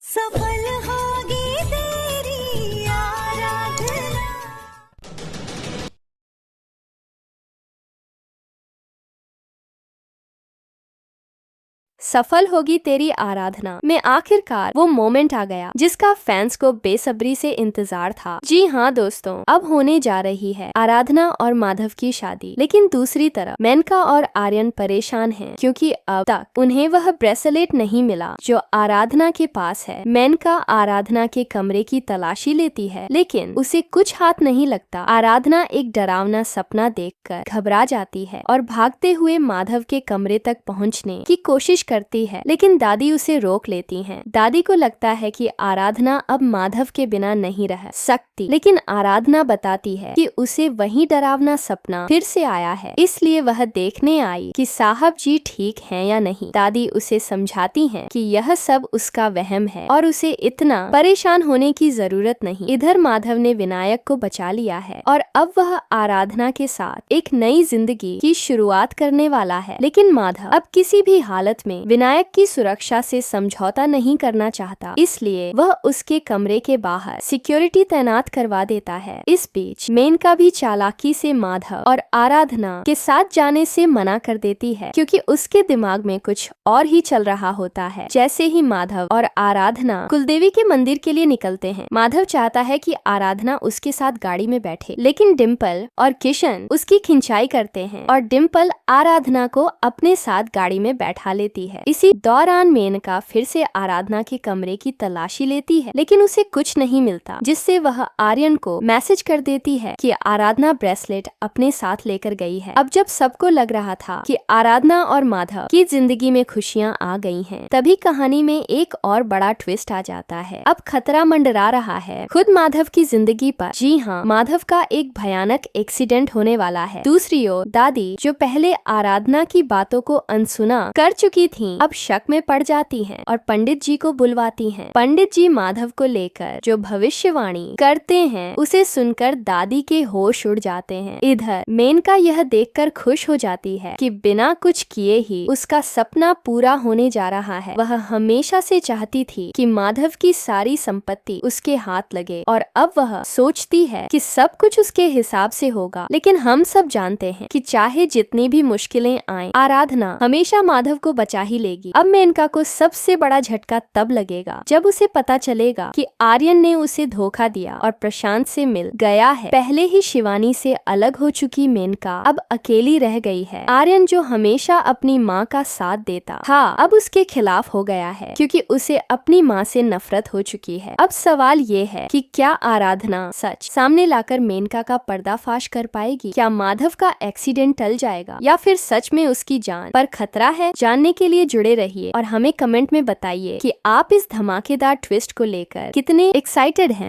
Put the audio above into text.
सफल होगी तेरी आराधना। सफल होगी तेरी आराधना में आखिरकार वो मोमेंट आ गया जिसका फैंस को बेसब्री से इंतजार था। जी हाँ दोस्तों, अब होने जा रही है आराधना और माधव की शादी। लेकिन दूसरी तरफ मेनका और आर्यन परेशान हैं क्योंकि अब तक उन्हें वह ब्रेसलेट नहीं मिला जो आराधना के पास है। मेनका आराधना के कमरे की तलाशी लेती है लेकिन उसे कुछ हाथ नहीं लगता। आराधना एक डरावना सपना देखकर घबरा जाती है और भागते हुए माधव के कमरे तक पहुँचने की कोशिश करती है, लेकिन दादी उसे रोक लेती हैं। दादी को लगता है कि आराधना अब माधव के बिना नहीं रह सकती, लेकिन आराधना बताती है कि उसे वही डरावना सपना फिर से आया है, इसलिए वह देखने आई कि साहब जी ठीक हैं या नहीं। दादी उसे समझाती हैं कि यह सब उसका वहम है और उसे इतना परेशान होने की जरूरत नहीं। इधर माधव ने विनायक को बचा लिया है और अब वह आराधना के साथ एक नई जिंदगी की शुरुआत करने वाला है। लेकिन माधव अब किसी भी हालत में विनायक की सुरक्षा से समझौता नहीं करना चाहता, इसलिए वह उसके कमरे के बाहर सिक्योरिटी तैनात करवा देता है। इस बीच मेनका भी चालाकी से माधव और आराधना के साथ जाने से मना कर देती है क्योंकि उसके दिमाग में कुछ और ही चल रहा होता है। जैसे ही माधव और आराधना कुलदेवी के मंदिर के लिए निकलते हैं, माधव चाहता है कि आराधना उसके साथ गाड़ी में बैठे, लेकिन डिम्पल और किशन उसकी खिंचाई करते हैं और डिम्पल आराधना को अपने साथ गाड़ी में बैठा लेती है। इसी दौरान मेनका फिर से आराधना के कमरे की तलाशी लेती है, लेकिन उसे कुछ नहीं मिलता, जिससे वह आर्यन को मैसेज कर देती है कि आराधना ब्रेसलेट अपने साथ लेकर गई है। अब जब सबको लग रहा था कि आराधना और माधव की जिंदगी में खुशियां आ गई हैं, तभी कहानी में एक और बड़ा ट्विस्ट आ जाता है। अब खतरा मंडरा रहा है खुद माधव की जिंदगी पर। जी हाँ, माधव का एक भयानक एक्सीडेंट होने वाला है। दूसरी ओर दादी, जो पहले आराधना की बातों को अनसुना कर चुकी थीं, अब शक में पड़ जाती हैं और पंडित जी को बुलवाती हैं। पंडित जी माधव को लेकर जो भविष्यवाणी करते हैं उसे सुनकर दादी के होश उड़ जाते हैं। इधर मेनका यह देखकर खुश हो जाती है कि बिना कुछ किए ही उसका सपना पूरा होने जा रहा है। वह हमेशा से चाहती थी कि माधव की सारी संपत्ति उसके हाथ लगे और अब वह सोचती है कि सब कुछ उसके हिसाब से होगा। लेकिन हम सब जानते हैं कि चाहे जितनी भी मुश्किलें आएं, आराधना हमेशा माधव को बचा ही लेगी। अब मेनका को सबसे बड़ा झटका तब लगेगा जब उसे पता चलेगा कि आर्यन ने उसे धोखा दिया और प्रशांत से मिल गया है। पहले ही शिवानी से अलग हो चुकी मेनका अब अकेली रह गई है। आर्यन, जो हमेशा अपनी माँ का साथ देता था, अब उसके खिलाफ हो गया है क्योंकि उसे अपनी माँ से नफरत हो चुकी है। अब सवाल ये है कि क्या आराधना सच सामने लाकर मेनका का पर्दाफाश कर पाएगी? क्या माधव का एक्सीडेंट टल जाएगा या फिर सच में उसकी जान पर खतरा है? जानने के लिए जुड़े रहिए और हमें कमेंट में बताइए कि आप इस धमाकेदार ट्विस्ट को लेकर कितने एक्साइटेड हैं।